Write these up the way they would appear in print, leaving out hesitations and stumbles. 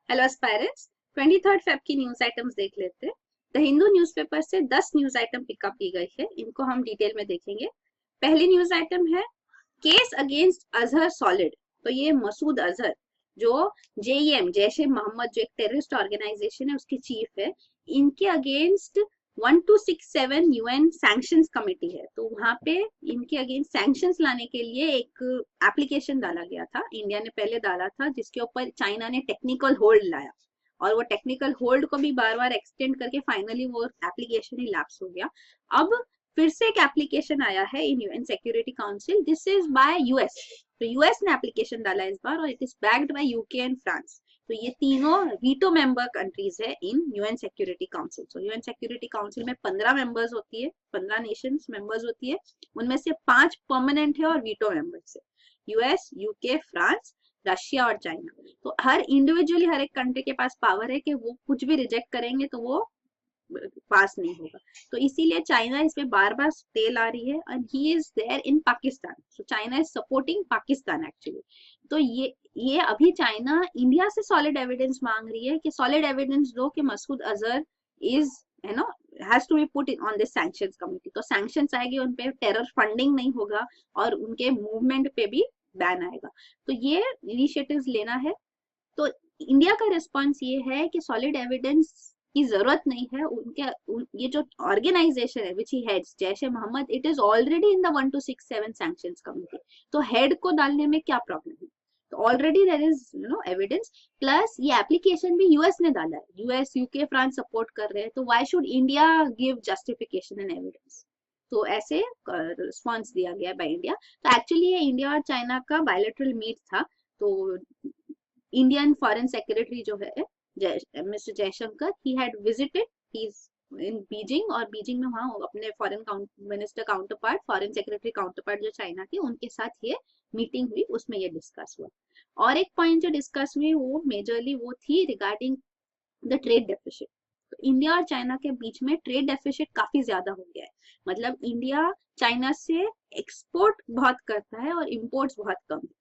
Hello aspirants, 23 Feb की news items देख लेते हैं। द हिंदू न्यूज़पेपर से 10 न्यूज आइटम पिकअप की गई है, इनको हम डिटेल में देखेंगे। पहली न्यूज आइटम है केस अगेंस्ट अजहर सॉलिड। तो ये मसूद अजहर जो जेईएम जैश ए मोहम्मद जो एक टेररिस्ट ऑर्गेनाइजेशन है उसके चीफ है, इनके अगेंस्ट 1267 यूएन सैंक्शंस कमेटी है। तो वहां पे इनके अगेंस्ट सैंक्शंस लाने के लिए एक एप्लीकेशन डाला गया था, इंडिया ने पहले डाला था, जिसके ऊपर चाइना ने टेक्निकल होल्ड लाया और वो टेक्निकल होल्ड को भी बार बार एक्सटेंड करके फाइनली वो एप्लीकेशन ही लैप्स हो गया। अब फिर से एक एप्लीकेशन आया है in UN security council, this is by US. तो यूएस ने एप्लीकेशन डाला इस बार और it is backed by UK and France. तो ये तीनों वीटो मेंबर कंट्रीज है in UN security council. So UN security council में 15 मेंबर्स होती है, 15 नेशंस मेंबर्स होती है, उनमें से 5 परमानेंट है और वीटो मेंबर्स है, यूएस, यूके, फ्रांस, रशिया और चाइना। तो हर इंडिविजुअली हर एक कंट्री के पास पावर है कि वो कुछ भी रिजेक्ट करेंगे तो वो पास नहीं होगा। तो इसीलिए चाइना इसमें बार बार स्टे ला रही है and he is there in Pakistan. So China is supporting Pakistan actually. तो ये अभी चाइना इंडिया से सॉलिड एविडेंस मांग रही है कि सॉलिड एविडेंस दो कि Masood Azhar is has to be put on this sanctions committee. तो सैंक्शंस आएगी, उन पे टेरर फंडिंग नहीं होगा और उनके मूवमेंट पे भी बैन आएगा। तो ये इनिशिएटिव्स लेना है। तो इंडिया का रिस्पॉन्स ये है कि सॉलिड एविडेंस की जरूरत नहीं है। ये जो ऑर्गेनाइजेशन है which he heads Jaish e Mohammed, it is already in the 1267 sanctions committee. तो हेड को डालने में क्या प्रॉब्लम है? तो already there is evidence. Plus ये एप्लीकेशन भी यूएस ने डाला है, यूएस, यूके, फ्रांस सपोर्ट कर रहे हैं, तो why should India give justification and evidence? तो ऐसे रिस्पॉन्स दिया गया बाय इंडिया। तो एक्चुअली ये इंडिया और चाइना का बायलैटरल मीट था। तो इंडियन फॉरेन सेक्रेटरी जो है mister Jaishankar, he had visited, he is in Beijing, और बीजिंग में वहां अपने foreign minister counter part, foreign secretary counter part जो चाइना के, उनके साथ ये मीटिंग हुई, उसमें ये डिस्कस हुआ। और एक पॉइंट जो डिस्कस हुई वो मेजरली वो थी रिगार्डिंग द ट्रेड डेफिसिट। तो इंडिया और चाइना के बीच में ट्रेड डेफिसिट काफी ज्यादा हो गया है। मतलब इंडिया चाइना से एक्सपोर्ट बहुत करता है और इम्पोर्ट्स बहुत कम है।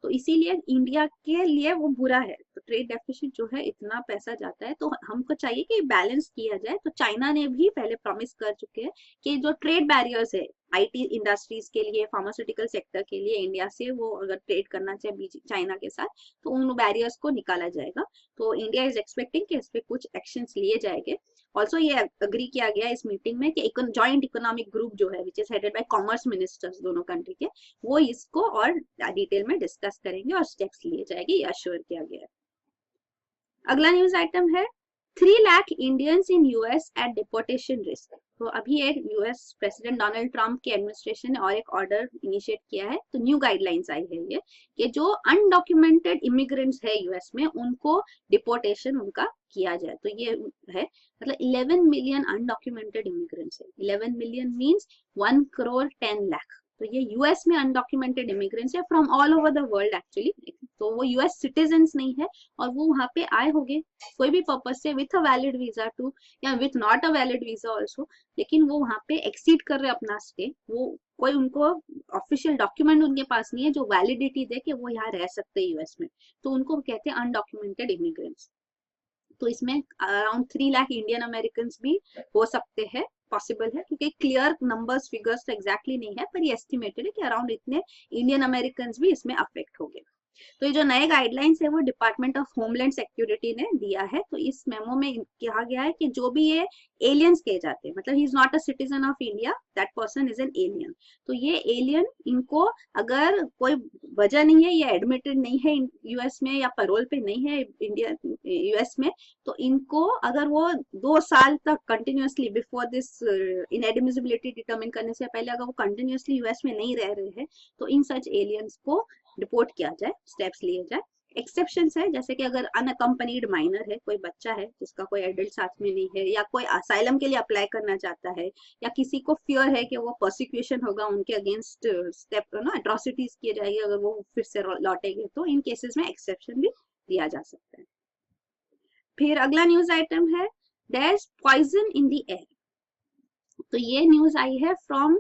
तो इसीलिए इंडिया के लिए वो बुरा है। तो ट्रेड डेफिसिट जो है, इतना पैसा जाता है, तो हमको चाहिए कि बैलेंस किया जाए। तो चाइना ने भी पहले प्रॉमिस कर चुके हैं कि जो ट्रेड बैरियर्स है आईटी इंडस्ट्रीज के लिए, फार्मास्यूटिकल सेक्टर के लिए, इंडिया से वो अगर ट्रेड करना चाहे चाइना के साथ, तो उन बैरियर्स को निकाला जाएगा। तो इंडिया इज एक्सपेक्टिंग कि इस पे कुछ एक्शंस लिए जाएंगे। ऑल्सो ये अग्री किया गया इस मीटिंग में कि जॉइंट इकोनॉमिक ग्रुप जो है which is headed by commerce ministers दोनों कंट्री के, वो इसको और डिटेल में डिस्कस करेंगे और स्टेप्स लिए जाएंगे, ये अश्योर किया गया है। अगला न्यूज आइटम है 3 lakh Indians in US at deportation risk. तो अभी एक यूएस प्रेसिडेंट डोनाल्ड ट्रंप की एडमिनिस्ट्रेशन ने और एक ऑर्डर इनिशिएट किया है। तो न्यू गाइडलाइंस आई है ये कि जो अनडॉक्यूमेंटेड इमिग्रेंट्स है यूएस में, उनको डिपोर्टेशन उनका किया जाए। तो ये है, मतलब 11 मिलियन अनडॉक्यूमेंटेड इमिग्रेंट्स है। 11 मिलियन मीन्स 1 करोड़ 10 लाख। तो ये यूएस में अनडॉक्यूमेंटेड इमिग्रेंट्स है from all over the world actually. तो वो यूएस सिटीजन नहीं है और वो वहां पे आए होंगे कोई भी पर्पज से, with a valid visa too, या with not a valid visa also, लेकिन वो वहां पे एक्सीड कर रहे अपना स्टे। वो कोई उनको ऑफिशियल डॉक्यूमेंट उनके पास नहीं है जो वैलिडिटी दे कि वो यहाँ रह सकते हैं यूएस में, तो उनको कहते हैं अनडॉक्यूमेंटेड इमिग्रेंट्स। तो इसमें अराउंड 3 लाख इंडियन अमेरिकन भी हो सकते हैं, पॉसिबल है, क्योंकि क्लियर नंबर्स फिगर्स तो एग्जैक्टली नहीं है, पर ये एस्टिमेटेड है कि अराउंड इतने इंडियन अमेरिकन भी इसमें अफेक्ट हो गए। तो ये जो नए गाइडलाइंस है वो डिपार्टमेंट ऑफ होमलैंड सिक्योरिटी ने दिया है। तो इस मेमो में कहा गया है कि जो भी ये एलियंस कहे जाते हैं, मतलब he is not a citizen of India, that person is an alien. तो ये एलियन, इनको अगर कोई वजह नहीं है, ये एडमिटेड नहीं है यूएस में या पैरोल पे नहीं है इंडिया यूएस में, तो इनको अगर वो 2 साल तक कंटिन्यूअसली बिफोर दिस इनएडमिसिबिलिटी डिटरमिन करने से पहले अगर वो कंटिन्यूअसली यूएस में नहीं रह रहे हैं, तो इन सच एलियंस को रिपोर्ट किया जाए, स्टेप्स लिए जाए। एक्सेप्शंस है, जैसे कि अगर अनअकम्पनीड माइनर है, कोई बच्चा है जिसका कोई एडल्ट साथ में नहीं है, या कोई असाइलम के लिए अप्लाई करना चाहता है, या किसी को फियर है कि वो प्रोसिक्यूशन होगा उनके अगेंस्ट, स्टेप एट्रोसिटीज किए जाएंगे अगर वो फिर से लौटेंगे, तो इन केसेस में एक्सेप्शन भी दिया जा सकता है। फिर अगला न्यूज आइटम है there is poison in the air. तो ये न्यूज आई है फ्रॉम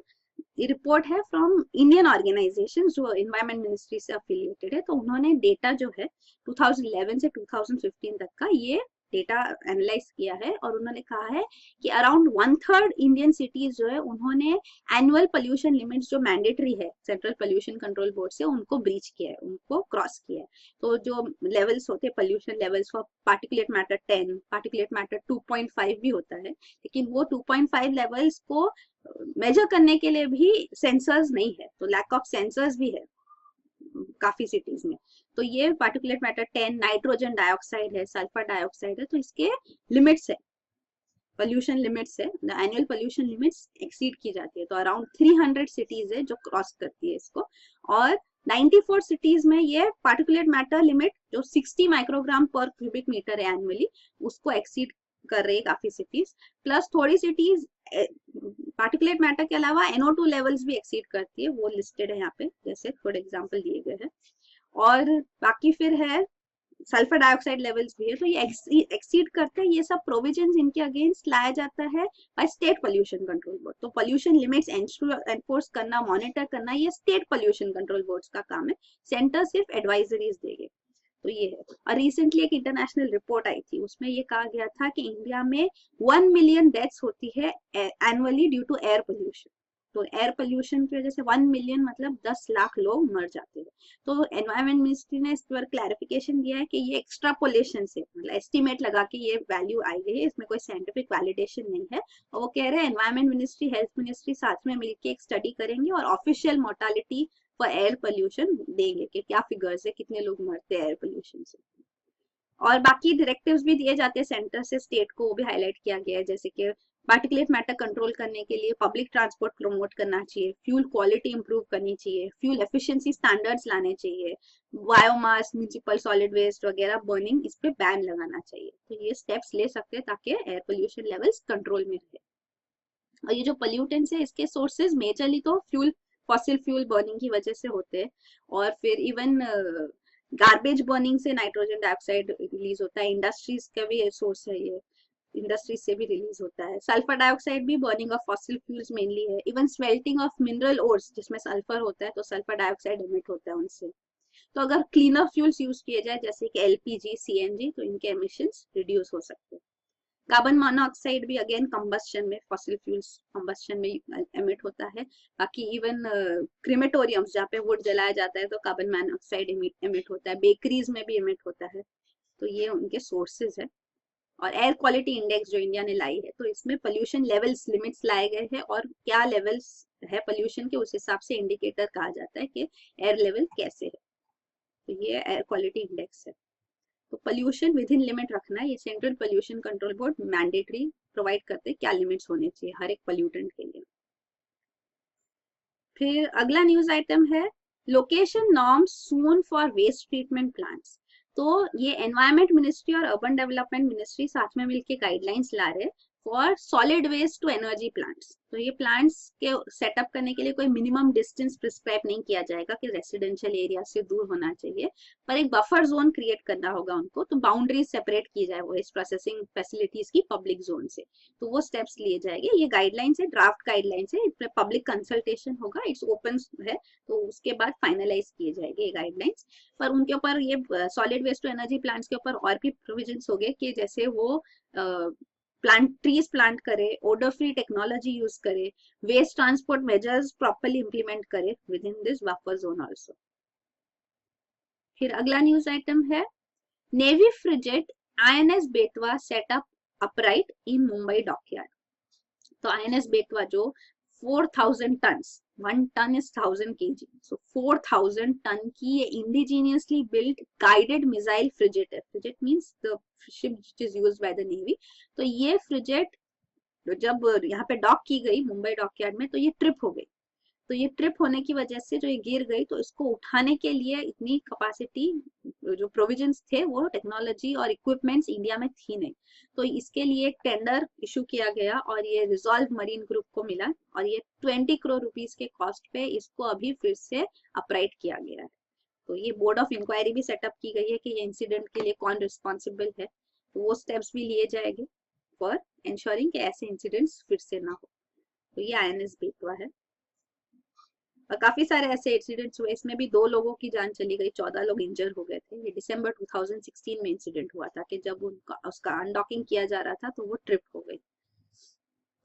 ये रिपोर्ट है फ्रॉम इंडियन ऑर्गेनाइजेशन जो एनवायरमेंट मिनिस्ट्री से अफिलिएटेड है। तो उन्होंने डेटा जो है 2011 से 2015 तक का ये डेटा एनालाइज किया है और उन्होंने कहा है कि अराउंड 1/3 इंडियन सिटीज जो है उन्होंने एनुअल पोल्यूशन लिमिट्स जो मैंडेटरी है सेंट्रल पोल्यूशन कंट्रोल बोर्ड से उनको ब्रीच किया है, उनको क्रॉस किया है। तो जो लेवल्स होते हैं pollution levels for particulate matter 10, particulate matter 2.5 भी होता है, लेकिन वो 2.5 लेवल्स को मेजर करने के लिए भी सेंसर्स नहीं है, तो लैक ऑफ सेंसर्स भी है काफी सिटीज में। तो ये पार्टिकुलेट मैटर 10 नाइट्रोजन डाइऑक्साइड है, सल्फर डाइऑक्साइड है, तो इसके लिमिट्स है, पोल्यूशन लिमिट्स है, एनुअल पोल्यूशन लिमिट्स एक्सीड की जाती है। तो अराउंड 300 सिटीज है जो क्रॉस करती है इसको, और 94 सिटीज में ये पार्टिकुलेट मैटर लिमिट जो 60 माइक्रोग्राम पर क्यूबिक मीटर है एनुअली, उसको एक्सीड कर रही है काफी सिटीज। प्लस थोड़ी सिटीज पार्टिकुलेट मैटर के अलावा NO2 लेवल्स भी एक्सीड करती है, वो लिस्टेड है यहाँ पे, जैसे थोड़े एग्जांपल दिए गए हैं। और बाकी फिर है सल्फर डाइऑक्साइड लेवल्स भी है, तो ये एक्सीड करते हैं। ये सब प्रोविजंस इनके अगेंस्ट लाया जाता है by state pollution control board. तो पोल्यूशन लिमिट्स एनफोर्स करना, मॉनिटर करना, ये स्टेट पोल्यूशन कंट्रोल बोर्ड का काम है, सेंटर सिर्फ एडवाइजरीज देंगे। तो ये है। और रिसेंटली एक इंटरनेशनल रिपोर्ट आई थी, उसमें ये कहा गया था कि इंडिया में 1 मिलियन डेथ्स होती है annually due to air pollution. तो एयर पोल्यूशन की वजह से 1 मिलियन मतलब 10 लाख लोग मर जाते हैं। तो एनवायरमेंट मिनिस्ट्री ने इस पर क्लैरिफिकेशन दिया है कि ये एक्स्ट्रापोलेशन से, मतलब एस्टिमेट लगा के ये वैल्यू आई गई है, इसमें कोई साइंटिफिक वैलिडेशन नहीं है। और वो कह रहे हैं एनवायरमेंट मिनिस्ट्री, हेल्थ मिनिस्ट्री साथ में मिलकर एक स्टडी करेंगे और official mortality for air pollution देंगे कि क्या फिगर्स है, कितने लोग मरते हैं एयर पोल्यूशन से। और बाकी डायरेक्टिव्स भी दिए जाते हैं सेंटर से स्टेट को, वो भी हाईलाइट किया गया है, जैसे कि पार्टिकुलेट मैटर कंट्रोल करने के लिए पब्लिक ट्रांसपोर्ट प्रमोट करना चाहिए, फ्यूल क्वालिटी इंप्रूव करनी चाहिए, फ्यूल एफिशिएंसी स्टैंडर्ड्स लाने चाहिए, बायोमास, म्यूनिसिपल सॉलिड वेस्ट वगैरह बर्निंग, इस पे बैन लगाना चाहिए। तो ये स्टेप्स ले सकते हैं ताकि एयर पोल्यूशन लेवल्स कंट्रोल में रहे। और ये जो पोल्यूटेंट्स है इसके सोर्सेज मेजरली तो फ्यूल, फॉसिल फ्यूल बर्निंग की वजह से होते हैं, और फिर इवन गार्बेज बर्निंग से नाइट्रोजन डाइऑक्साइड रिलीज होता है, इंडस्ट्रीज का भी सोर्स है ये, इंडस्ट्रीज से भी रिलीज होता है। सल्फर डाइऑक्साइड भी burning of fossil fuels mainly है, इवन स्वेल्टिंग ऑफ मिनरल ओर्स जिसमें सल्फर होता है तो सल्फर डाइऑक्साइड एमिट होता है उनसे। तो अगर क्लीनर फ्यूल्स यूज किए जाए जैसे कि LPG, CNG, तो इनके एमिशंस रिड्यूस हो सकते हैं। कार्बन मोनोऑक्साइड भी अगेन कंबस्शन में, फॉसिल फ्यूल्स कंबस्शन में एमिट होता है। बाकी इवन क्रिमेटोरियम्स जहाँ पे वुड जलाया जाता है तो कार्बन मोनोऑक्साइड एमिट होता है, बेकरीज में भी एमिट होता है। तो ये उनके सोर्सेज है। और एयर क्वालिटी इंडेक्स जो इंडिया ने लाई है, तो इसमें पोल्यूशन लेवल्स लिमिट्स लाए गए हैं और क्या लेवल्स है पोल्यूशन के, उस हिसाब से इंडिकेटर कहा जाता है कि एयर लेवल कैसे है। तो ये एयर क्वालिटी इंडेक्स है। तो पोल्यूशन विद इन लिमिट रखना है, ये central pollution control board mandatory provide करते हैं क्या लिमिट्स होने चाहिए हर एक पोल्यूटेंट के लिए। फिर अगला न्यूज आइटम है location norms soon for waste treatment plants. तो ये एनवायरमेंट मिनिस्ट्री और अर्बन डेवलपमेंट मिनिस्ट्री साथ में मिलकर गाइडलाइंस ला रहे हैं for solid waste to energy plants. तो ये प्लांट्स के सेटअप करने के लिए कोई मिनिमम डिस्टेंस प्रिस्क्राइब नहीं किया जाएगा कि रेसिडेंशियल एरिया से दूर होना चाहिए, पर एक बफर जोन क्रिएट करना होगा उनको, तो बाउंड्रीज सेपरेट की जाए वेस्ट प्रोसेसिंग फैसिलिटीज की पब्लिक जोन से। तो वो स्टेप्स लिए जाएंगे। ये गाइडलाइंस है, ड्राफ्ट गाइडलाइंस है, इसमें पब्लिक कंसल्टेशन होगा, इट्स ओपन है, तो उसके बाद फाइनलाइज किए जाएंगे ये गाइडलाइंस। पर उनके ऊपर ये solid waste to energy plants के ऊपर और भी प्रोविजंस हो गए कि जैसे वो ट्रीज प्लांट करे, ओडर फ्री टेक्नोलॉजी यूज करे, waste transport measures properly implement करे within this buffer zone also. फिर अगला न्यूज आइटम है navy frigate INS Betwa set up upright in Mumbai dockyard. तो INS बेतवा जो 4000 tons, 1 ton is 1000 kg, so 4000 ton की ये indigenously built guided missile frigate है। Frigate means the ship which is used by the navy. तो ये frigate जब यहाँ पे डॉक की गई मुंबई डॉकयार्ड में, तो ये ट्रिप हो गई। तो ये ट्रिप होने की वजह से जो ये गिर गई, तो इसको उठाने के लिए इतनी कैपेसिटी, जो प्रोविजंस थे, वो टेक्नोलॉजी और इक्विपमेंट्स इंडिया में थी नहीं। तो इसके लिए एक टेंडर इशू किया गया और ये रिजॉल्व मरीन ग्रुप को मिला और ये 20 करोड़ रुपीस के कॉस्ट पे इसको अभी फिर से अपराइट किया गया है। तो ये बोर्ड ऑफ इंक्वायरी भी सेटअप की गई है कि ये इंसिडेंट के लिए कौन रिस्पॉन्सिबल है, तो वो स्टेप्स भी लिए जाएंगे फॉर इंश्योरिंग कि ऐसे इंसिडेंट्स फिर से ना हो। तो ये INS बेतवा है। और काफी सारे ऐसे इंसिडेंट्स हुए, इसमें भी 2 लोगों की जान चली गई, 14 लोग इंजर हो गए थे। ये दिसंबर 2016 में इंसिडेंट हुआ था कि जब उनका उसका अनडॉकिंग किया जा रहा था तो वो ट्रिप हो गई।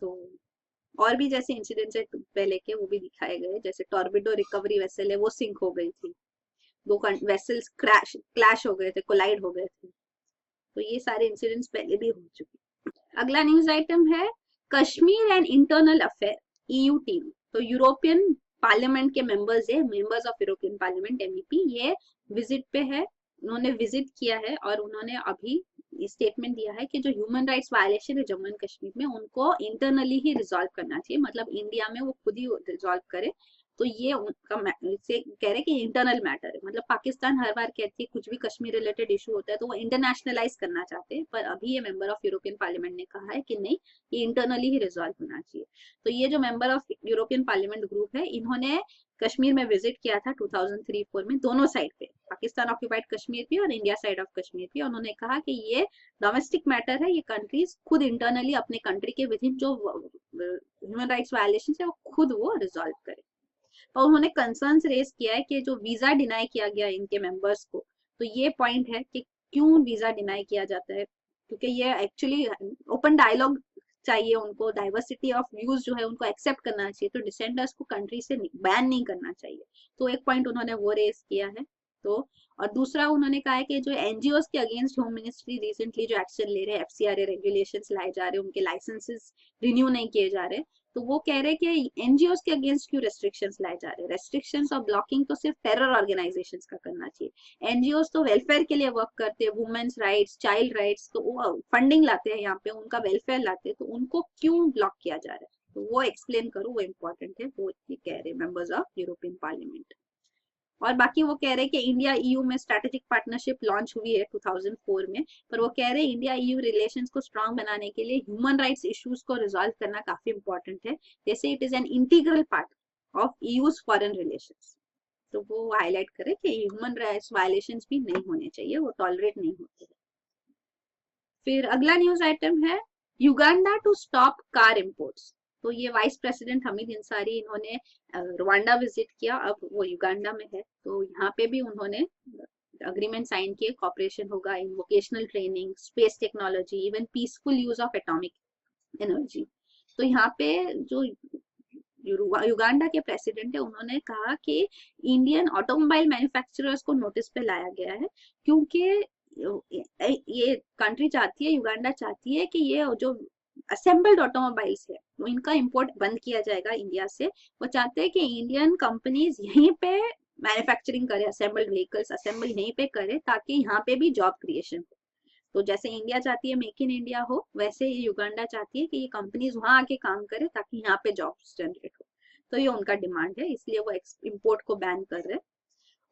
तो और भी जैसे इंसिडेंट्स है पहले के, वो भी दिखाए गए, जैसे टॉर्बिडो रिकवरी वेसल है वो सिंक हो गई थी, 2 वेसल्स क्लैश हो गए थे, कोलाइड हो गए थे। तो ये सारे इंसिडेंट्स पहले भी हो चुके। अगला न्यूज आइटम है Kashmir and internal affair EU team. तो यूरोपियन पार्लियामेंट के मेंबर्स है, members of European parliament MEP, ये विजिट पे है, उन्होंने विजिट किया है और उन्होंने अभी स्टेटमेंट दिया है कि जो ह्यूमन राइट्स वायलेशन है जम्मू एंड कश्मीर में उनको इंटरनली ही रिजॉल्व करना चाहिए, मतलब इंडिया में वो खुद ही रिजॉल्व करे। तो ये उनका से कह रहे कि इंटरनल मैटर है, मतलब पाकिस्तान हर बार कहती है कुछ भी कश्मीर रिलेटेड इशू होता है तो वो इंटरनेशनलाइज करना चाहते हैं, पर अभी ये मेंबर ऑफ यूरोपियन पार्लियामेंट ने कहा है कि नहीं, ये इंटरनली ही रिजॉल्व होना चाहिए। तो ये जो member of European parliament group है, इन्होंने कश्मीर में विजिट किया था 2003-4 में, दोनों साइड पे, पाकिस्तान ऑक्यूपाइड कश्मीर भी और इंडिया साइड ऑफ कश्मीर भी। उन्होंने कहा कि ये डोमेस्टिक मैटर है, ये कंट्रीज खुद इंटरनली अपने कंट्री के विद इन जो ह्यूमन राइट्स वायलेशन है वो खुद वो रिजॉल्व करे। और उन्होंने कंसर्न्स रेज किया है कि जो वीजा डिनाई किया गया इनके मेंबर्स को, तो ये पॉइंट है कि क्यों वीजा डिनाई किया जाता है, क्योंकि ये एक्चुअली ओपन डायलॉग चाहिए उनको, डाइवर्सिटी ऑफ व्यूज जो है उनको एक्सेप्ट करना चाहिए, तो डिसेंडर्स को कंट्री से बैन नहीं करना चाहिए। तो एक पॉइंट उन्होंने वो रेज किया है। तो और दूसरा उन्होंने कहा है कि जो एनजीओ के अगेंस्ट होम मिनिस्ट्री रिसेंटली जो एक्शन ले रहे हैं, FCRA रेगुलेशंस लाए जा रहे हैं, उनके लाइसेंसेस रिन्यू नहीं किए जा रहे, तो वो कह रहे हैं कि एनजीओ के अगेंस्ट क्यों रेस्ट्रिक्शंस लाए जा रहे हैं। रेस्ट्रिक्शंस और ब्लॉकिंग तो सिर्फ टेरर ऑर्गेनाइजेशंस का करना चाहिए, एनजीओ तो वेलफेयर के लिए वर्क करते हैं, वुमेन्स राइट्स, चाइल्ड राइट्स, तो वो फंडिंग लाते हैं यहाँ पे, उनका वेलफेयर लाते हैं, तो उनको क्यों ब्लॉक किया जा रहा है, तो वो एक्सप्लेन करो, वो इम्पोर्टेंट है, वो ये कह रहे हैं मेंबर्स ऑफ यूरोपियन पार्लियामेंट। और बाकी वो कह रहे हैं कि इंडिया EU में स्ट्रेटेजिक पार्टनरशिप लॉन्च हुई है 2004 में, पर वो कह रहे हैं इंडिया EU रिलेशंस को स्ट्रांग बनाने के लिए ह्यूमन राइट्स इश्यूज को रिजॉल्व करना काफी इंपॉर्टेंट है, जैसे it is an integral part of EU's foreign relations. तो वो हाईलाइट करे कि ह्यूमन राइट्स वायलेशंस भी नहीं होने चाहिए, वो टॉलरेट नहीं होते। फिर अगला न्यूज आइटम है Uganda to stop car imports. तो ये वाइस प्रेसिडेंट हमीद अंसारी, इन्होंने रवांडा विजिट किया, अब वो युगांडा में है, तो यहाँ पे भी उन्होंने अग्रीमेंट साइन किए, कॉपरेशन होगा इन vocational training, space technology, even peaceful use of atomic energy. तो यहाँ पे जो युगांडा के प्रेसिडेंट है, उन्होंने कहा कि इंडियन ऑटोमोबाइल मैन्युफैक्चरर्स को नोटिस पे लाया गया है, क्योंकि ये कंट्री चाहती है, युगांडा चाहती है कि ये जो असेंबल्ड ऑटोमोबाइल्स है वो इनका इंपोर्ट बंद किया जाएगा इंडिया से। वो चाहते हैं कि इंडियन कंपनीज यहीं पे मैन्युफैक्चरिंग करे, असेंबल्ड व्हीकल्स असेंबल यहीं पे करे, ताकि यहाँ पे भी जॉब क्रिएशन हो। तो जैसे इंडिया चाहती है मेक इन इंडिया हो, वैसे ये युगांडा चाहती है कि ये कंपनीज वहां आके काम करे ताकि यहाँ पे जॉब्स जनरेट हो। तो ये उनका डिमांड है, इसलिए वो इम्पोर्ट को बैन कर रहे हैं।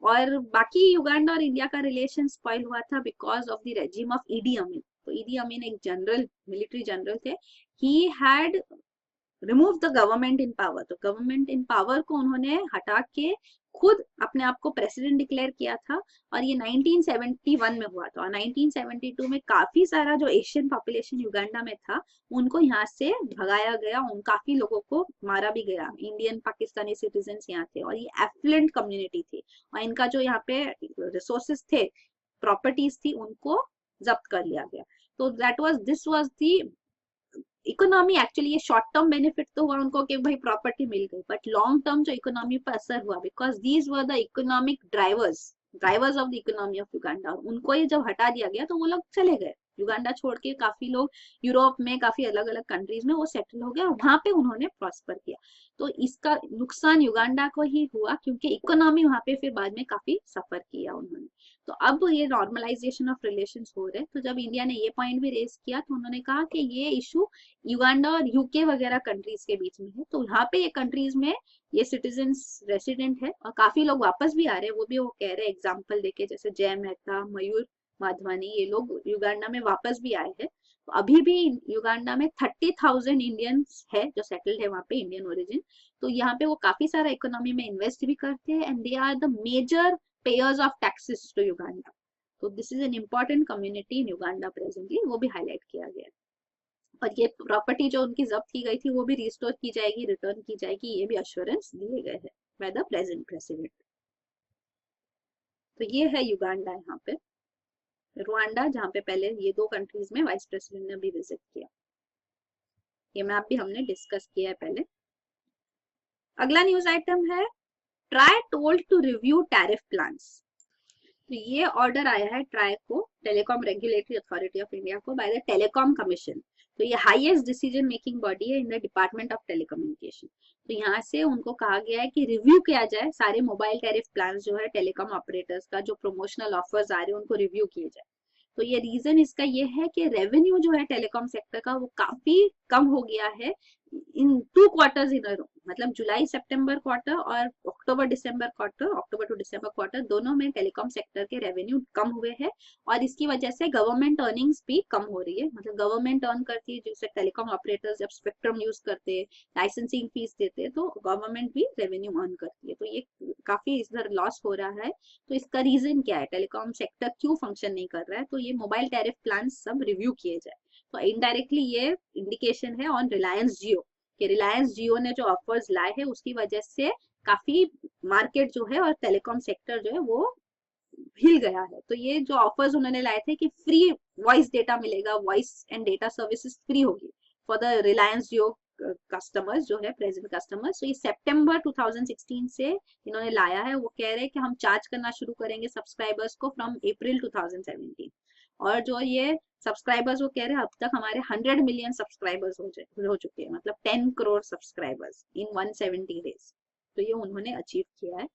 और बाकी युगांडा और इंडिया का रिलेशन स्पॉइल हुआ था because of the regime of Idi Amin. तो ईडी अमीन एक जनरल, मिलिट्री जनरल थे, he had remove the government in power. तो गवर्नमेंट इन पावर को उन्होंने हटा के खुद अपने आप को प्रेसिडेंट डिक्लेयर किया था, और ये 1971 में हुआ था। और 1972 में काफी सारा जो एशियन पॉपुलेशन युगांडा में था उनको यहाँ से भगाया गया, उन काफी लोगों को मारा भी गया, इंडियन पाकिस्तानी सिटीजन यहाँ थे, और ये एफ्लुएंट कम्युनिटी थी, और इनका जो यहाँ पे रिसोर्सेज थे, प्रॉपर्टीज थी, उनको जब्त कर लिया गया। तो this was the economy. Actually ये शॉर्ट टर्म बेनिफिट तो हुआ उनको कि भाई प्रॉपर्टी मिल गई, बट लॉन्ग टर्म जो इकोनॉमी पर असर हुआ, because these were the economic drivers of the economy of Uganda. उनको ये जब हटा दिया गया तो वो लोग चले गए युगांडा छोड़ के, काफी लोग यूरोप में, काफी अलग अलग कंट्रीज में वो सेटल हो गया, और वहां पे उन्होंने प्रॉस्पर किया। तो इसका नुकसान युगांडा को ही हुआ, क्योंकि इकोनॉमी वहां पे फिर बाद में काफी सफर किया उन्होंने। तो अब ये नॉर्मलाइजेशन ऑफ रिलेशंस हो रहे हैं। तो जब इंडिया ने ये पॉइंट भी रेज किया तो उन्होंने कहा कि ये इशू युगांडा और UK वगैरह कंट्रीज के बीच में है, तो यहाँ पे ये कंट्रीज में ये सिटीजन्स रेसिडेंट है, और काफी लोग वापस भी आ रहे हैं, वो भी वो कह रहे हैं एग्जाम्पल देके, जैसे जय मेहता, मयूर माधवानी, ये लोग युगांडा में वापस भी आए हैं। तो अभी भी युगांडा में 30,000 इंडियंस है जो सेटल्ड है वहाँ पे, इंडियन ओरिजिन। तो यहाँ पे वो काफी सारा इकोनॉमी में इन्वेस्ट भी करते हैं, and they are the major payers of taxes to Uganda. तो this is an important community in Uganda presently, वो भी हाईलाइट किया गया। और ये प्रॉपर्टी जो उनकी जब्त की गई थी वो भी रिस्टोर की जाएगी, रिटर्न की जाएगी, ये भी अश्योरेंस दिए गए हैं। by the present president. तो ये है युगांडा यहाँ पे, रुआंडा, जहाँ पे पहले ये दो कंट्रीज में वाइस प्रेसिडेंट ने भी विजिट किया। ये मैप भी हमने डिस्कस किया है पहले। अगला न्यूज आइटम है TRAI told to review tariff plans. तो ये ऑर्डर आया है ट्राई को, telecom regulatory authority of India को, बाय द टेलीकॉम कमीशन। तो ये हाईएस्ट डिसीजन मेकिंग बॉडी है in the department of telecommunication. तो यहाँ से उनको कहा गया है कि रिव्यू किया जाए सारे मोबाइल टैरिफ प्लान जो है टेलीकॉम ऑपरेटर्स का, जो प्रमोशनल ऑफर्स आ रहे हैं उनको रिव्यू किए जाए। तो ये रीजन इसका ये है कि रेवेन्यू जो है टेलीकॉम सेक्टर का वो काफी कम हो गया है इन 2 क्वार्टर्स इन अ रो, मतलब जुलाई सितंबर क्वार्टर और अक्टूबर दिसंबर क्वार्टर, अक्टूबर टू दिसंबर क्वार्टर दोनों में टेलीकॉम सेक्टर के रेवेन्यू कम हुए हैं। और इसकी वजह से गवर्नमेंट अर्निंग्स भी कम हो रही है, मतलब गवर्नमेंट अर्न करती है, जैसे टेलीकॉम ऑपरेटर्स जब स्पेक्ट्रम यूज करते हैं, लाइसेंसिंग फीस देते हैं, तो गवर्नमेंट भी रेवेन्यू अर्न करती है। तो ये काफी इधर लॉस हो रहा है। तो इसका रीजन क्या है, टेलीकॉम सेक्टर क्यों फंक्शन नहीं कर रहा है? तो ये मोबाइल टैरिफ प्लान सब रिव्यू किए जाए। तो इनडायरेक्टली ये इंडिकेशन है ऑन रिलायंस जियो, कि रिलायंस जियो ने जो ऑफर्स लाए हैं उसकी वजह से काफी मार्केट जो है और टेलीकॉम सेक्टर जो है वो हिल गया है। तो ये जो ऑफर्स उन्होंने लाए थे कि फ्री वॉइस डेटा मिलेगा, voice and data services free होगी for the Reliance Jio customers जो है प्रेजेंट कस्टमर्स। तो ये सितंबर 2016 से इन्होंने लाया है। वो कह रहे हैं कि हम चार्ज करना शुरू करेंगे सब्सक्राइबर्स को फ्रॉम अप्रैल 2017। और जो ये सब्सक्राइबर्स वो कह रहे हैं अब तक हमारे 100 मिलियन सब्सक्राइबर्स हो चुके हैं, मतलब 10 करोड़ सब्सक्राइबर्स इन 170 डेज। तो ये उन्होंने अचीव किया है।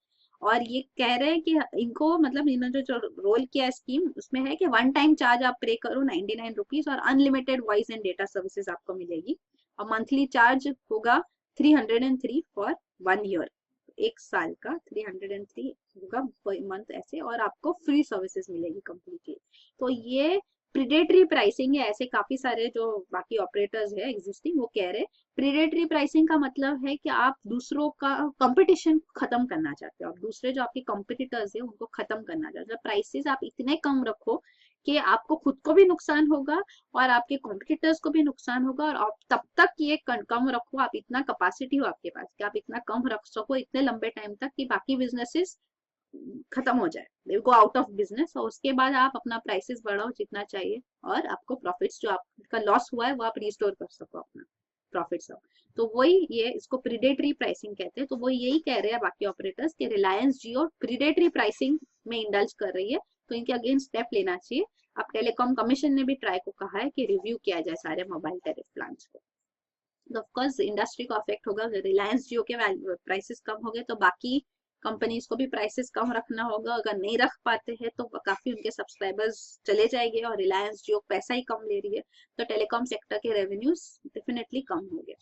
और ये कह रहे हैं कि इनको, मतलब इन्होंने जो रोल किया स्कीम उसमें है कि 1 टाइम चार्ज आप पे करो 99 रुपीज और unlimited voice and data services आपको मिलेगी। और मंथली चार्ज होगा 303 फॉर 1 ईयर, 1 साल का 303 होगा पर मंथ ऐसे, और आपको फ्री सर्विसेज मिलेगी कंप्लीटली। तो ये प्रीडेटरी प्राइसिंग है। ऐसे काफी सारे जो बाकी ऑपरेटर्स है एग्जिस्टिंग वो कह रहे, प्रीडेटरी प्राइसिंग का मतलब है कि आप दूसरों का कंपटीशन खत्म करना चाहते हो, आप दूसरे जो आपके कंपटीटर्स है उनको खत्म करना चाहते हो। प्राइसेस आप इतने कम रखो कि आपको खुद को भी नुकसान होगा और आपके कॉम्पिटिटर्स को भी नुकसान होगा, और आप तब तक ये कम रखो, आप इतना कैपेसिटी हो आपके पास कि आप इतना कम रख सको इतने लंबे टाइम तक कि बाकी बिजनेसेस खत्म हो जाए, दे गो आउट ऑफ बिजनेस, और उसके बाद आप अपना प्राइसेस बढ़ाओ जितना चाहिए और आपको प्रॉफिट्स जो आपका लॉस हुआ है वो आप रिस्टोर कर सको अपना प्रॉफिट्स। तो वही ये इसको प्रीडेटरी प्राइसिंग कहते हैं। तो वो यही कह रहे हैं बाकी ऑपरेटर्स कि रिलायंस जियो प्रीडेटरी प्राइसिंग में इंडल्ज कर रही है, तो इनके अगेंस्ट स्टेप लेना चाहिए। अब टेलीकॉम कमीशन ने भी ट्राई को कहा है कि रिव्यू किया जाए सारे मोबाइल टैरिफ प्लान्स को। तो ऑफकोर्स इंडस्ट्री को अफेक्ट होगा, रिलायंस जियो के प्राइसेस कम हो गए तो बाकी कंपनीज को भी प्राइसेस कम रखना होगा। अगर नहीं रख पाते हैं तो काफी उनके सब्सक्राइबर्स चले जाएंगे, और रिलायंस जियो पैसा ही कम ले रही है तो टेलीकॉम सेक्टर के रेवेन्यूज डेफिनेटली कम हो गए।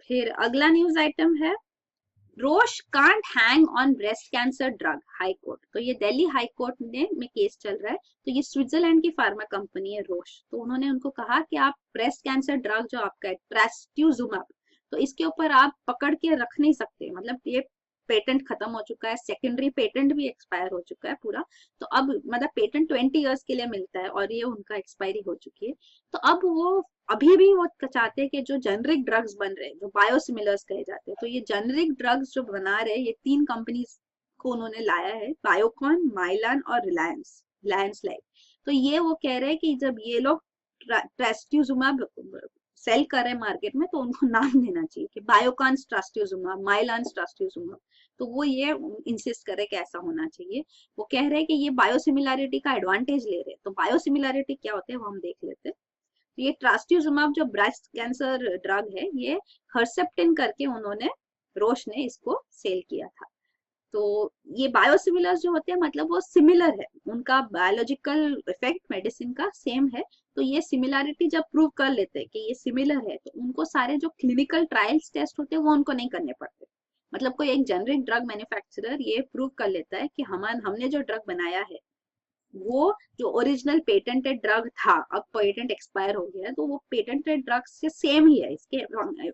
फिर अगला न्यूज आइटम है Roche can't hang on breast cancer drug, high court. तो ये दिल्ली हाई कोर्ट में केस चल रहा है। तो ये स्विट्जरलैंड की फार्मा कंपनी है रोश, तो उन्होंने उनको कहा कि आप ब्रेस्ट कैंसर ड्रग जो आपका है ट्रस्ट्यूजुमैब, तो इसके ऊपर आप पकड़ के रख नहीं सकते, मतलब ये पेटेंट खत्म हो चुका है, सेकेंडरी पेटेंट भी एक्सपायर हो चुका है पूरा। तो अब मतलब पेटेंट 20 इयर्स के लिए मिलता है और ये उनका एक्सपायरी हो चुकी है। तो अब वो अभी भी वो चाहते हैं कि जो जेनरिक ड्रग्स बन रहे हैं जो बायोसिमिलर्स कहे जाते हैं, तो ये जेनरिक ड्रग्स जो बना रहे हैं ये 3 कंपनीज को उन्होंने लाया है, बायोकॉन, माइलान और रिलायंस लाइफ। तो ये वो कह रहे हैं कि जब ये लोग ट्रस्ट्यूजुमैब सेल कर रहे हैं मार्केट में तो उनको नाम देना चाहिए कि बायोकॉन ट्रस्ट्यूजुमैब, माइलान ट्रस्ट्यूजुमैब। तो वो ये इंसिस्ट करे कि ऐसा होना चाहिए। वो कह रहे हैं कि ये बायोसिमिलैरिटी का एडवांटेज ले रहे हैं। तो बायोसिमिलैरिटी क्या होते हैं वो हम देख लेते हैं। ये ट्रस्ट्यूजुमैब जो ब्रेस्ट कैंसर ड्रग है ये हर्सेप्टिन करके उन्होंने रोश ने इसको सेल किया था। तो ये बायोसिमिलर्स जो होते हैं मतलब वो सिमिलर है, उनका बायोलॉजिकल इफेक्ट मेडिसिन का सेम है। तो ये सिमिलैरिटी जब प्रूव कर लेते हैं कि ये सिमिलर है तो उनको सारे जो क्लिनिकल ट्रायल्स टेस्ट होते हैं वो उनको नहीं करने पड़ते। मतलब कोई एक जेनरिक ड्रग मैन्युफैक्चरर ये प्रूव कर लेता है कि हमने जो ड्रग बनाया है वो जो ओरिजिनल पेटेंटेड ड्रग था, अब पेटेंट एक्सपायर हो गया है तो वो पेटेंटेड ड्रग से सेम ही है, इसके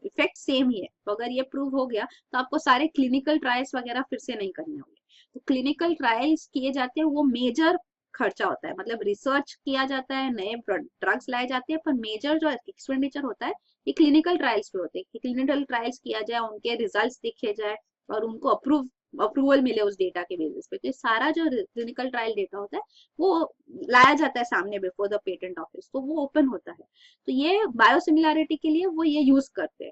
इफेक्ट सेम ही है। तो अगर ये प्रूव हो गया तो आपको सारे क्लिनिकल ट्रायल्स वगैरह फिर से नहीं करने होंगे। तो क्लिनिकल ट्रायल्स किए जाते हैं वो मेजर खर्चा होता है, मतलब रिसर्च किया जाता है, नए ड्रग्स लाए जाते हैं, पर मेजर जो एक्सपेंडिचर होता है ये क्लिनिकल ट्रायल्स पे होते हैं कि क्लिनिकल ट्रायल्स किया जाए, उनके रिजल्ट्स देखे जाए और उनको अप्रूवल मिले उस डेटा के बेसिस पे। तो ये सारा जो क्लिनिकल ट्रायल डेटा होता है वो लाया जाता है सामने बिफोर द पेटेंट ऑफिस, तो वो ओपन होता है। तो ये बायोसिमिलैरिटी के लिए वो ये यूज करते हैं।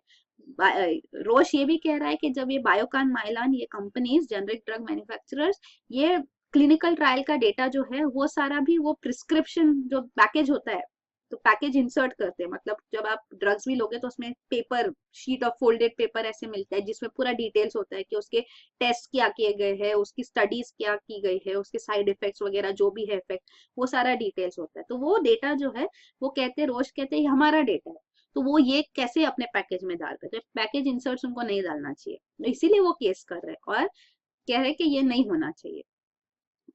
रोश ये भी कह रहा है कि जब ये बायोकान, माइलान, ये कंपनीज, जेनरिक ड्रग मैन्युफैक्चरर्स, ये क्लिनिकल ट्रायल का डेटा जो है वो सारा भी वो प्रिस्क्रिप्शन जो पैकेज होता है, तो पैकेज इंसर्ट करते हैं। मतलब जब आप ड्रग्स भी लोगे तो उसमें paper, sheet of folded paper ऐसे मिलता है जिसमें पूरा डिटेल्स होता है कि उसके टेस्ट क्या किए गए हैं, उसकी स्टडीज क्या की गई है, उसके साइड इफेक्ट्स वगैरह जो भी है इफेक्ट, वो सारा डिटेल्स होता है। तो वो डेटा जो है वो कहते हैं, रोज कहते हैं ये हमारा डेटा है, तो वो ये कैसे अपने पैकेज में डाल रहे थे, पैकेज इंसर्ट्स उनको नहीं डालना चाहिए, तो इसीलिए वो केस कर रहे हैं और कह रहे हैं कि ये नहीं होना चाहिए।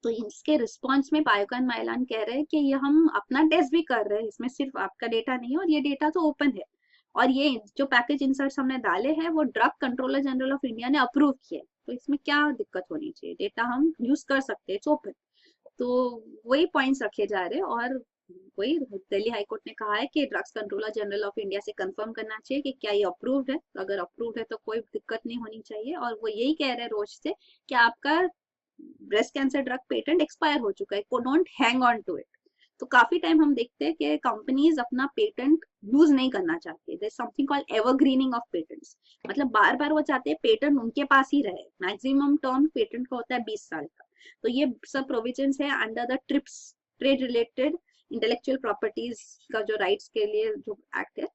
तो इसके रिस्पॉन्स में बायोकान, माइलान कह रहे हैं कि ये हम अपना टेस्ट भी कर रहे हैं, इसमें सिर्फ आपका डेटा नहीं है और ये डेटा तो ओपन है, और ये जो पैकेज इंसर्ट्स हमने डाले हैं वो drug controller general of India ने अप्रूव किए, तो इसमें क्या दिक्कत होनी चाहिए, डेटा हम यूज कर सकते हैं, इट्स ओपन। तो वही पॉइंट्स रखे जा रहे हैं और वही दिल्ली हाईकोर्ट ने कहा है कि drugs controller general of India से कंफर्म करना चाहिए कि क्या ये अप्रूव्ड है, अगर अप्रूव्ड है तो कोई दिक्कत नहीं होनी चाहिए। और वो यही कह रहे हैं रोज से कि आपका breast cancer drug patent expire हो चुका है, don't hang on to it. तो काफी टाइम हम देखते हैं कि कंपनीज अपना पेटेंट यूज नहीं करना चाहती, there is something called evergreening of patents, मतलब बार बार वो चाहते हैं पेटेंट उनके पास ही रहे। मैक्सिमम टर्म पेटेंट का होता है 20 साल का। तो ये सब प्रोविजंस है under the TRIPS, trade related intellectual properties का जो राइट्स के लिए जो एक्ट है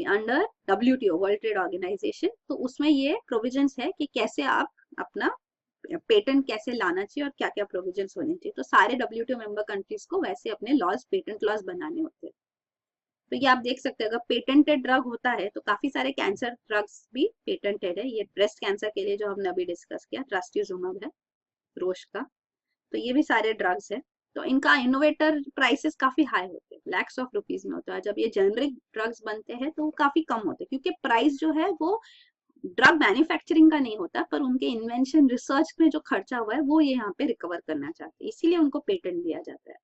under WTO, world trade organisation. तो उसमें ये प्रोविजंस है कि कैसे आप अपना पेटेंट कैसे लाना चाहिए और क्या क्या प्रोविजंस होने चाहिए। तो सारे WTO मेंबर कंट्रीज को वैसे अपने लॉज, पेटेंट लॉज बनाने होते हैं। तो ये आप देख सकते हैं, अगर पेटेंटेड ड्रग होता है तो काफी सारे कैंसर ड्रग्स भी पेटेंटेड है। ये ब्रेस्ट कैंसर के लिए जो हमने अभी डिस्कस किया, ट्रस्टुज़ुमैब है रोश का, तो ये भी सारे ड्रग्स है। तो इनका इनोवेटर प्राइसेस काफी हाई होते हैं, लैक्स ऑफ रुपीज में होता है। जब ये जेनरिक ड्रग्स बनते हैं तो वो काफी कम होते हैं, क्योंकि प्राइस जो है वो ड्रग मैन्युफैक्चरिंग का नहीं होता, पर उनके इन्वेंशन रिसर्च में जो खर्चा हुआ है वो ये यहाँ पे रिकवर करना चाहते हैं, इसीलिए उनको पेटेंट दिया जाता है।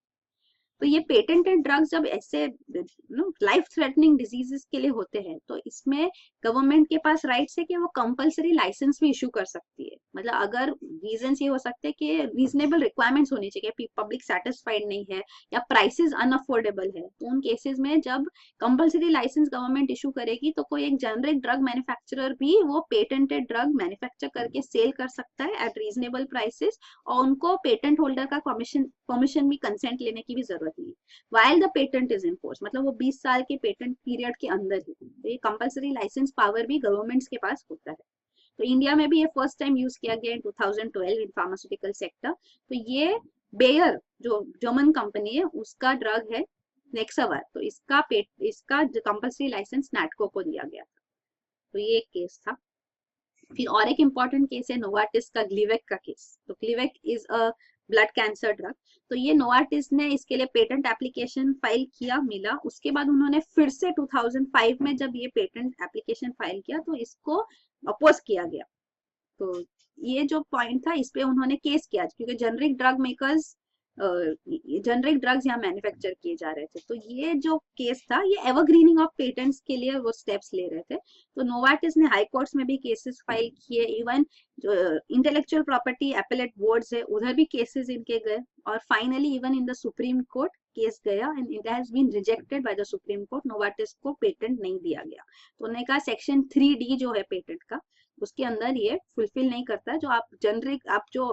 तो ये पेटेंटेड ड्रग्स जब ऐसे लाइफ थ्रेटनिंग डिजीजेस के लिए होते हैं तो इसमें गवर्नमेंट के पास राइट्स है कि वो कंपलसरी लाइसेंस भी इशू कर सकती है। मतलब अगर रीजन ये हो सकते हैं कि रीजनेबल रिक्वायरमेंट्स होनी चाहिए, पब्लिक सेटिस्फाइड नहीं है या प्राइसेस अनअफोर्डेबल है, तो उन केसेस में जब कंपलसरी लाइसेंस गवर्नमेंट इशू करेगी तो कोई एक जेनरिक ड्रग मैन्युफैक्चरर भी वो पेटेंटेड ड्रग मैन्युफैक्चर करके सेल कर सकता है एट रीजनेबल प्राइसेस, और उनको पेटेंट होल्डर का परमिशन भी, कंसेंट लेने की भी जरूरत नहीं, while the patent is in force, मतलब वो 20 साल के पेटेंट पीरियड के अंदर ही। तो ये कंपलसरी लाइसेंस पावर भी गवर्नमेंट्स के पास होता है। तो इंडिया में भी ये फर्स्ट टाइम यूज किया गया इन 2012 इन फार्मास्यूटिकल सेक्टर। तो ये बेयर जो जर्मन कंपनी है उसका ड्रग है नेक्सावार, तो इसका कंपलसरी लाइसेंस नैटको को दिया गया था। तो ये एक केस था। फिर और एक इम्पॉर्टेंट केस है नोवार्टिस का, ग्लिवेक का केस। तो Glivec is a blood cancer drug. तो ये नोवार्टिस ने इसके लिए पेटेंट एप्लीकेशन फाइल किया, मिला, उसके बाद उन्होंने फिर से 2005 में जब ये पेटेंट एप्लीकेशन फाइल किया तो इसको अपोज किया गया। तो ये जो पॉइंट था इस पे उन्होंने केस किया, क्योंकि generic drug makers, generic drugs यहाँ मैन्युफैक्चर किए जा रहे थे। तो ये जो केस था ये एवरग्रीनिंग ऑफ पेटेंट्स के लिए वो स्टेप्स ले रहे थे। तो नोवार्टिस ने हाई कोर्ट्स में भी केसेस फाइल किए, इवन जो इंटेलेक्चुअल प्रॉपर्टी एपेलेट बोर्ड्स है उधर भी केसेस इनके गए, और finally even in the supreme court case गया and it has been rejected by the supreme court. Novartis को पेटेंट नहीं दिया गया। तो उन्होंने कहा सेक्शन 3D जो है पेटेंट का उसके अंदर ये फुलफिल नहीं करता, जो आप जेनरिक आप जो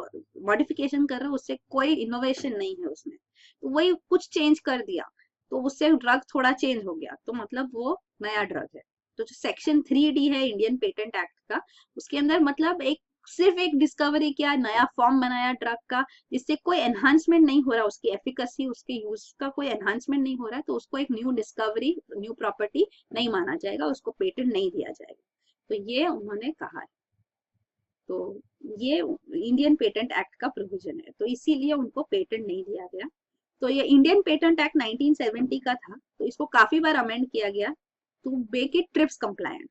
मॉडिफिकेशन कर रहे हो उससे कोई इनोवेशन नहीं है उसमें, तो वही कुछ चेंज कर दिया तो उससे ड्रग थोड़ा चेंज हो गया, तो मतलब वो नया ड्रग है। तो जो सेक्शन 3D है इंडियन पेटेंट एक्ट का, उसके अंदर मतलब सिर्फ एक डिस्कवरी किया, नया फॉर्म बनाया ड्रग का, जिससे कोई एनहांसमेंट नहीं हो रहा, उसकी एफिकेसी, उसके यूज का कोई एनहांसमेंट नहीं हो रहा है, तो उसको एक न्यू डिस्कवरी, न्यू प्रॉपर्टी नहीं माना जाएगा, उसको पेटेंट नहीं दिया जाएगा। तो ये उन्होंने कहा है। तो ये इंडियन पेटेंट एक्ट का प्रोविजन है, तो इसीलिए उनको पेटेंट नहीं दिया गया। तो ये इंडियन पेटेंट एक्ट 1970 का था, तो इसको काफी बार अमेंड किया गया to make it TRIPS compliant.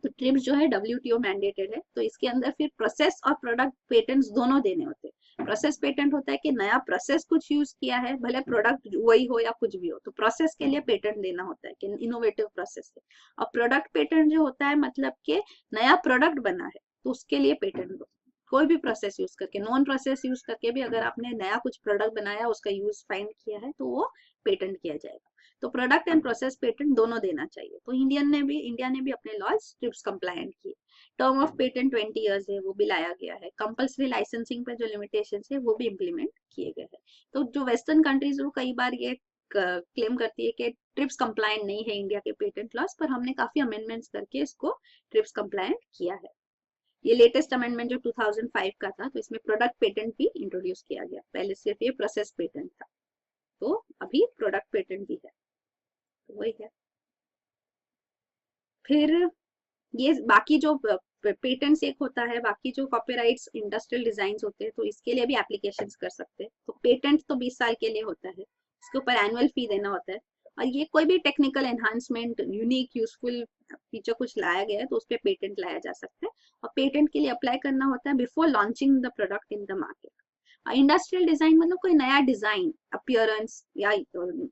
तो ट्रिप्स जो है WTO मैंडेटेड है, तो इसके अंदर फिर प्रोसेस और प्रोडक्ट पेटेंट्स दोनों देने होते हैं। प्रोसेस पेटेंट होता है कि नया प्रोसेस कुछ यूज किया है, भले प्रोडक्ट वही हो या कुछ भी हो, तो प्रोसेस के लिए पेटेंट देना होता है कि इनोवेटिव प्रोसेस है। और प्रोडक्ट पेटेंट जो होता है मतलब कि नया प्रोडक्ट बना है तो उसके लिए पेटेंट दो। कोई भी प्रोसेस यूज करके, नॉन प्रोसेस यूज करके भी अगर आपने नया कुछ प्रोडक्ट बनाया, उसका यूज फाइंड किया है, तो वो पेटेंट किया जाएगा। तो प्रोडक्ट एंड प्रोसेस पेटेंट दोनों देना चाहिए। तो इंडिया ने भी अपने लॉज ट्रिप्स कंप्लायंट किए। टर्म ऑफ पेटेंट 20 इयर्स है, वो भी लाया गया है। कंपल्सरी लाइसेंसिंग पे जो लिमिटेशन है वो भी इम्प्लीमेंट किए गए हैं। तो जो वेस्टर्न कंट्रीज वो कई बार ये क्लेम करती है कि ट्रिप्स कंप्लायंट नहीं है इंडिया के पेटेंट लॉज, पर हमने काफी अमेंडमेंट्स करके इसको ट्रिप्स कंप्लायंट किया है। ये लेटेस्ट अमेंडमेंट जो 2005 का था, तो इसमें प्रोडक्ट पेटेंट भी इंट्रोड्यूस किया गया। पहले सिर्फ ये प्रोसेस पेटेंट था, तो अभी प्रोडक्ट पेटेंट भी है, तो वही है। फिर ये बाकी जो पेटेंट्स एक होता है, बाकी जो कॉपीराइट्स इंडस्ट्रियल डिजाइन होते हैं, तो इसके लिए भी एप्लीकेशन कर सकते हैं। तो पेटेंट तो 20 साल के लिए होता है, इसके ऊपर एनुअल फी देना होता है। और ये कोई भी technical enhancement, unique useful feature कुछ लाया गया है तो उस पर पेटेंट लाया जा सकता है। और पेटेंट के लिए अप्लाई करना होता है before launching the product in the market. Industrial design मतलब कोई नया डिजाइन, अपीयरेंस या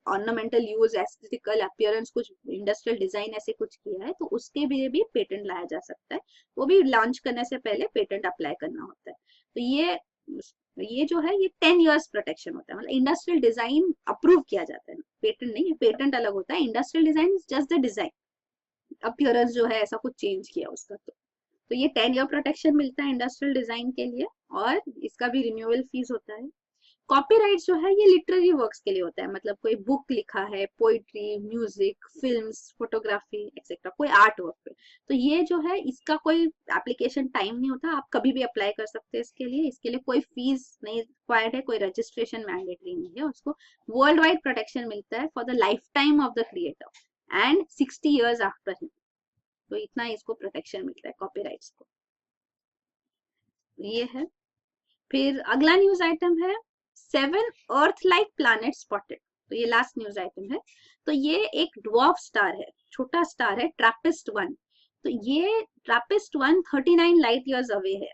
ऑर्नामेंटल यूज, एस्थेटिकल अपीयरेंस, कुछ इंडस्ट्रियल डिजाइन ऐसे कुछ किया है तो उसके लिए भी पेटेंट लाया जा सकता है। वो भी लॉन्च करने से पहले पेटेंट अप्लाई करना होता है। तो ये जो है ये 10 इयर्स प्रोटेक्शन होता है। मतलब इंडस्ट्रियल डिजाइन अप्रूव किया जाता है, पेटेंट नहीं। पेटेंट अलग होता है, industrial design is just the design, appearance जो है ऐसा कुछ चेंज किया उसका। तो ये 10 ईयर प्रोटेक्शन मिलता है इंडस्ट्रियल डिजाइन के लिए, और इसका भी रिन्यूअल फीस होता है। कॉपीराइट जो है ये लिटरेरी वर्क्स के लिए होता है, मतलब कोई बुक लिखा है, poetry, music, films, photography etcetera, कोई आर्ट वर्क पे। तो ये जो है इसका कोई एप्लीकेशन टाइम नहीं होता, आप कभी भी अप्लाई कर सकते हैं इसके लिए कोई फीस नहीं रिक्वायर्ड है, कोई रजिस्ट्रेशन मैंडेटरी नहीं है। उसको वर्ल्ड वाइड प्रोटेक्शन मिलता है for the life time of the creator and 60 years after him. तो इतना इसको प्रोटेक्शन मिलता है कॉपीराइट्स को। ये है। फिर अगला न्यूज आइटम है 7 अर्थ लाइक प्लैनेट स्पॉटेड। तो ये लास्ट न्यूज आइटम है। तो ये एक ड्वार्फ स्टार है, छोटा स्टार है, ट्रैपिस्ट 1। तो ये ट्रैपिस्ट 1 39 लाइट ईयर्स अवे है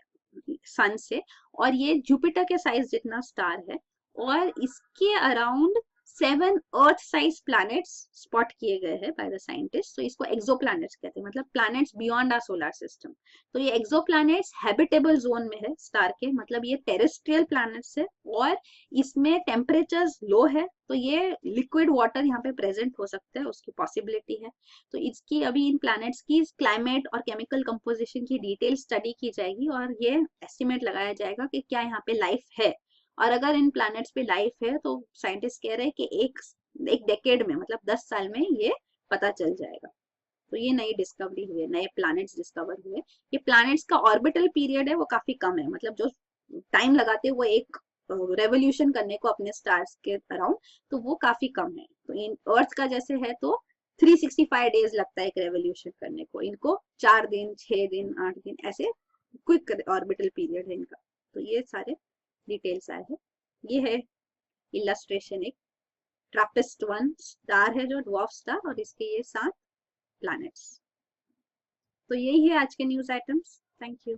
सन से, और ये जुपिटर के साइज जितना स्टार है। और इसके अराउंड 7 अर्थ साइज प्लैनेट्स स्पॉट किए गए हैं बाय द साइंटिस्ट। तो इसको एक्सोप्लैनेट्स कहते हैं, मतलब planets beyond our solar system. तो ये एक्सोप्लैनेट्स हैबिटेबल जोन में है स्टार के, मतलब ये टेरेस्ट्रियल प्लैनेट्स है, और इसमें टेम्परेचर्स लो है। तो ये लिक्विड वाटर यहाँ पे प्रेजेंट हो सकता है, उसकी पॉसिबिलिटी है। तो इसकी अभी इन प्लैनेट्स की क्लाइमेट और केमिकल कंपोजिशन की डिटेल स्टडी की जाएगी, और ये एस्टिमेट लगाया जाएगा कि क्या यहाँ पे लाइफ है। और अगर इन प्लैनेट्स पे लाइफ है तो साइंटिस्ट कह रहे हैं कि एक डेकेड में, मतलब 10 साल में ये पता चल जाएगा। तो ये नई डिस्कवरी हुई है, नए प्लैनेट्स डिस्कवर हुए। ये प्लैनेट्स का ऑर्बिटल पीरियड है वो काफी कम है, मतलब जो टाइम लगाते हैं वो एक रेवोल्यूशन करने को अपने स्टार्स के अराउंड, तो वो काफी कम है। तो इन अर्थ का जैसे है तो 365 डेज लगता है एक रेवोल्यूशन करने को, इनको 4 दिन, 6 दिन, 8 दिन ऐसे क्विक ऑर्बिटल पीरियड है इनका। तो ये सारे डिटेल्स आए हैं। ये है इलस्ट्रेशन, एक ट्रैपिस्ट 1 स्टार है जो ड्वार्फ स्टार, और इसके ये 7 प्लैनेट्स। तो यही है आज के न्यूज आइटम्स। Thank you.